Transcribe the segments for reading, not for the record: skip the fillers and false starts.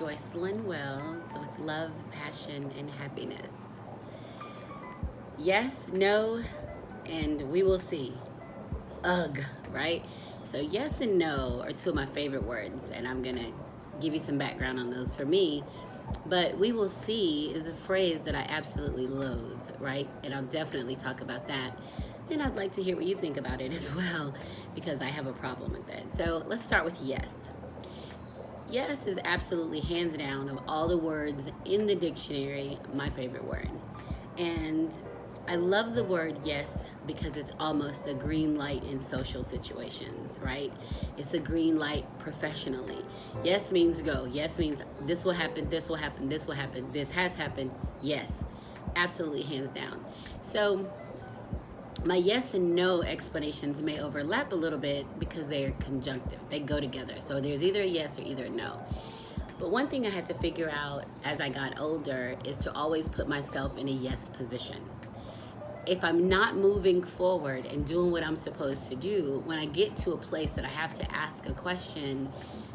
Joycelyn Wells with love, passion, and happiness. Yes, no, and we will see. Ugh, right? So, yes and no are two of my favorite words, and I'm going to give you some background on those for me. But we will see is a phrase that I absolutely loathe, right? And I'll definitely talk about that. And I'd like to hear what you think about it as well, because I have a problem with that. So, let's start with yes. Yes is absolutely hands down of all the words in the dictionary my favorite word. And I love the word yes because it's almost a green light in social situations, right? It's a green light professionally. Yes means go. Yes means this will happen, this will happen, this will happen, this has happened. Yes, absolutely hands down. So my yes and no explanations may overlap a little bit because they are conjunctive. They go together. So there's either a yes or either a no. But one thing I had to figure out as I got older is to always put myself in a yes position. If I'm not moving forward and doing what I'm supposed to do, when I get to a place that I have to ask a question,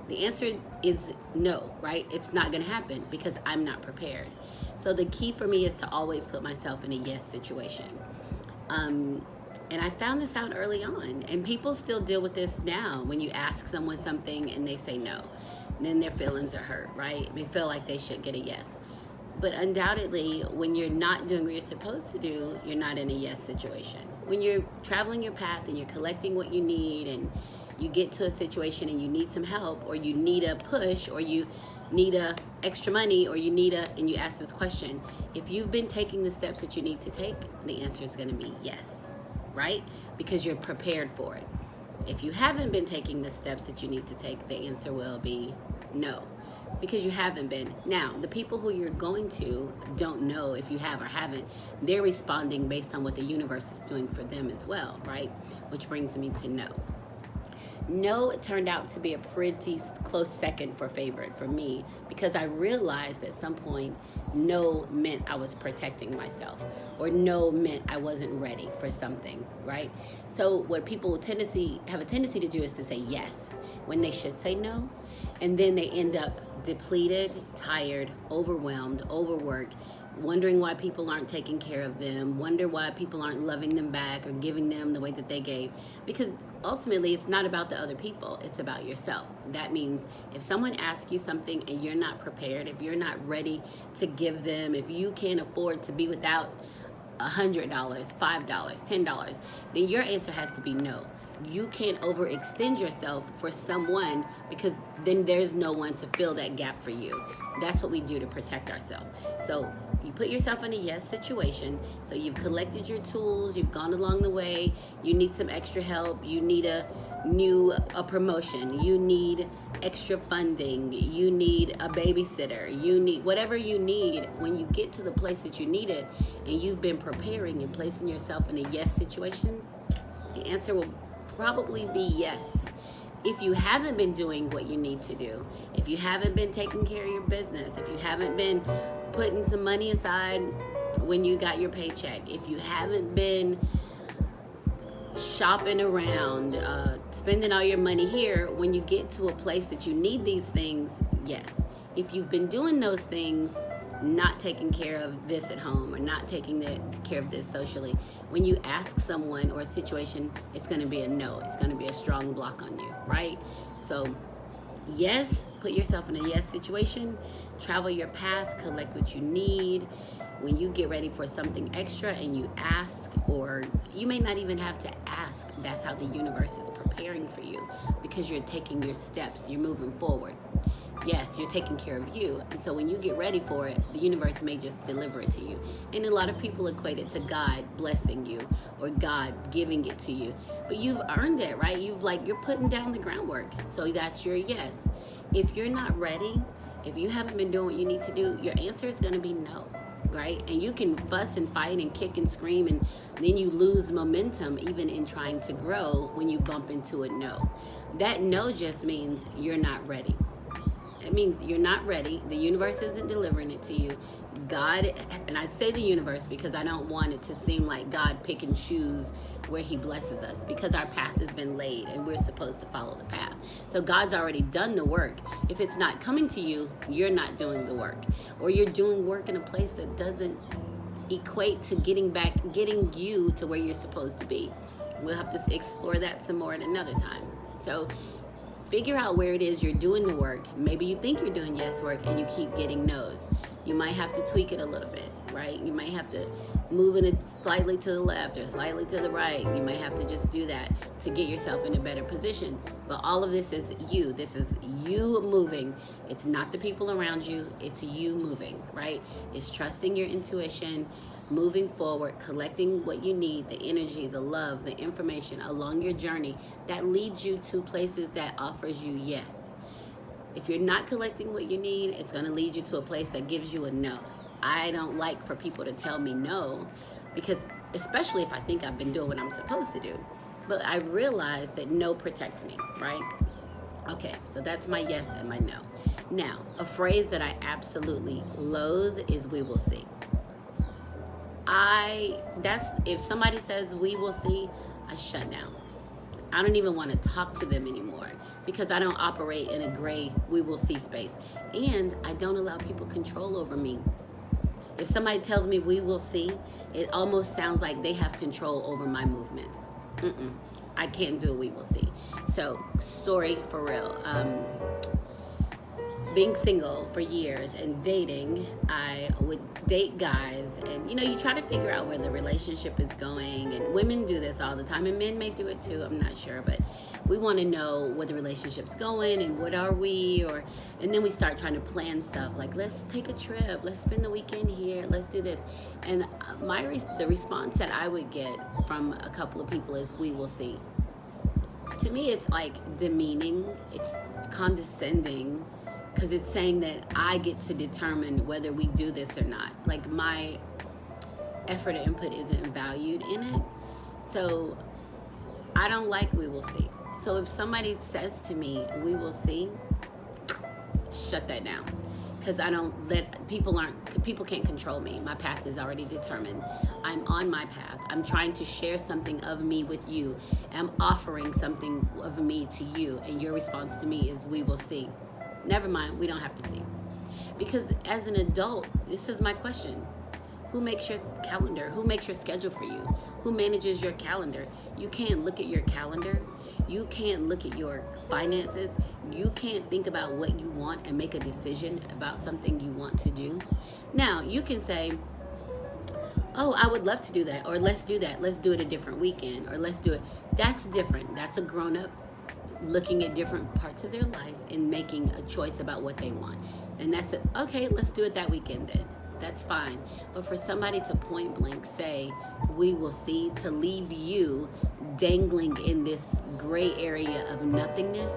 the answer is no, right? It's not going to happen because I'm not prepared. So the key for me is to always put myself in a yes situation. And I found this out early on, and people still deal with this now. When you ask someone something and they say no, then their feelings are hurt, right? They feel like they should get a yes. But undoubtedly, when you're not doing what you're supposed to do, you're not in a yes situation. When you're traveling your path and you're collecting what you need, and you get to a situation and you need some help, or you need a push, or you need a extra money, or and you ask this question, if you've been taking the steps that you need to take, the answer is going to be yes, right? Because you're prepared for it. If you haven't been taking the steps that you need to take, the answer will be no, because you haven't been. Now, the people who you're going to don't know if you have or haven't. They're responding based on what the universe is doing for them as well, right? Which brings me to no. No, it turned out to be a pretty close second for favorite for me, because I realized at some point no meant I was protecting myself, or no meant I wasn't ready for something, right? So what people have a tendency to do is to say yes when they should say no, and then they end up depleted, tired, overwhelmed, overworked, wondering why people aren't taking care of them, wonder why people aren't loving them back or giving them the way that they gave. Because ultimately, it's not about the other people, it's about yourself. That means if someone asks you something and you're not prepared, if you're not ready to give them, if you can't afford to be without $100, $5, $10, then your answer has to be no. You can't overextend yourself for someone, because then there's no one to fill that gap for you. That's what we do to protect ourselves. So you put yourself in a yes situation. So you've collected your tools, you've gone along the way, you need some extra help, you need a promotion, you need extra funding, you need a babysitter, you need whatever you need. When you get to the place that you need it, and you've been preparing and placing yourself in a yes situation, the answer will probably be yes. If you haven't been doing what you need to do, if you haven't been taking care of your business, if you haven't been putting some money aside when you got your paycheck, if you haven't been shopping around, spending all your money here, when you get to a place that you need these things, yes. If you've been doing those things, not taking care of this at home, or not taking care of this socially, when you ask someone or a situation, it's going to be a no. It's going to be a strong block on you, right? So yes, put yourself in a yes situation, travel your path, collect what you need. When you get ready for something extra and you ask, or you may not even have to ask, that's how the universe is preparing for you, because you're taking your steps, you're moving forward. Yes, you're taking care of you. And so when you get ready for it, the universe may just deliver it to you. And a lot of people equate it to God blessing you, or God giving it to you. But you've earned it, right? You're putting down the groundwork. So that's your yes. If you're not ready, if you haven't been doing what you need to do, your answer is going to be no, right? And you can fuss and fight and kick and scream, and then you lose momentum even in trying to grow when you bump into a no. That no just means you're not ready. It means you're not ready. The universe isn't delivering it to you. God, and I say the universe because I don't want it to seem like God pick and choose where he blesses us, because our path has been laid and we're supposed to follow the path. So God's already done the work. If it's not coming to you, you're not doing the work, or you're doing work in a place that doesn't equate to getting you to where you're supposed to be. We'll have to explore that some more at another time. So figure out where it is you're doing the work. Maybe you think you're doing yes work and you keep getting no's. You might have to tweak it a little bit, right? You might have to move it slightly to the left or slightly to the right. You might have to just do that to get yourself in a better position. But all of this is you. This is you moving. It's not the people around you. It's you moving, right? It's trusting your intuition, moving forward, collecting what you need, the energy, the love, the information along your journey that leads you to places that offers you yes. If you're not collecting what you need, it's going to lead you to a place that gives you a no. I don't like for people to tell me no, because especially if I think I've been doing what I'm supposed to do. But I realize that no protects me, right? Okay, so that's my yes and my no. Now, a phrase that I absolutely loathe is "we will see." If somebody says "we will see," I shut down. I don't even want to talk to them anymore, because I don't operate in a gray "we will see" space, and I don't allow people control over me. If somebody tells me "we will see," it almost sounds like they have control over my movements. I can't do a "we will see." So, story for real. Being single for years and dating, I would date guys, and you try to figure out where the relationship is going, and women do this all the time, and men may do it too, I'm not sure, but we want to know where the relationship's going and what are we, and then we start trying to plan stuff like, let's take a trip, let's spend the weekend here, let's do this. And the response that I would get from a couple of people is "we will see." To me, it's like demeaning, it's condescending, because it's saying that I get to determine whether we do this or not. Like, my effort and input isn't valued in it. So I don't like "we will see." So if somebody says to me "we will see," shut that down. Because I don't let people can't control me. My path is already determined. I'm on my path. I'm trying to share something of me with you. I'm offering something of me to you, and your response to me is "we will see." Never mind, we don't have to see. Because as an adult, this is my question. Who makes your calendar? Who makes your schedule for you? Who manages your calendar? You can't look at your calendar. You can't look at your finances. You can't think about what you want and make a decision about something you want to do. Now, you can say, "Oh, I would love to do that," or "let's do that. Let's do it a different weekend," or "let's do it." That's different. That's a grown-up looking at different parts of their life and making a choice about what they want. And that's it. Okay, let's do it that weekend then. That's fine. But for somebody to point blank say "we will see," to leave you dangling in this gray area of nothingness,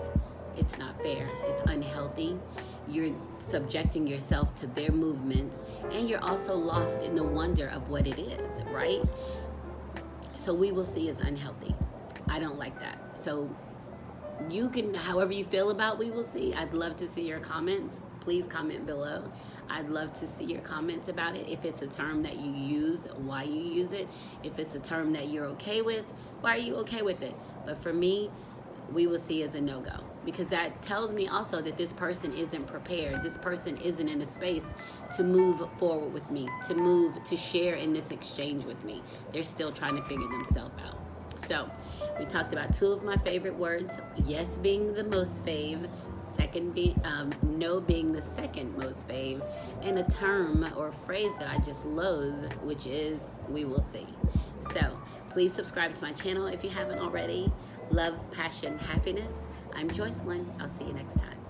it's not fair. It's unhealthy. You're subjecting yourself to their movements, and you're also lost in the wonder of what it is, right? So "we will see" is unhealthy. I don't like that. So you can, however you feel about "we will see," I'd love to see your comments. Please comment below. I'd love to see your comments about it. If it's a term that you use, why you use it. If it's a term that you're okay with, why are you okay with it? But for me, "we will see" is a no-go, because that tells me also that this person isn't prepared. This person isn't in a space to move forward with me, to share in this exchange with me. They're still trying to figure themselves out. So we talked about two of my favorite words: yes being the most fave, no being the second most fave, and a term or phrase that I just loathe, which is "we will see." So please subscribe to my channel if you haven't already. Love, passion, happiness. I'm Joycelyn. I'll see you next time.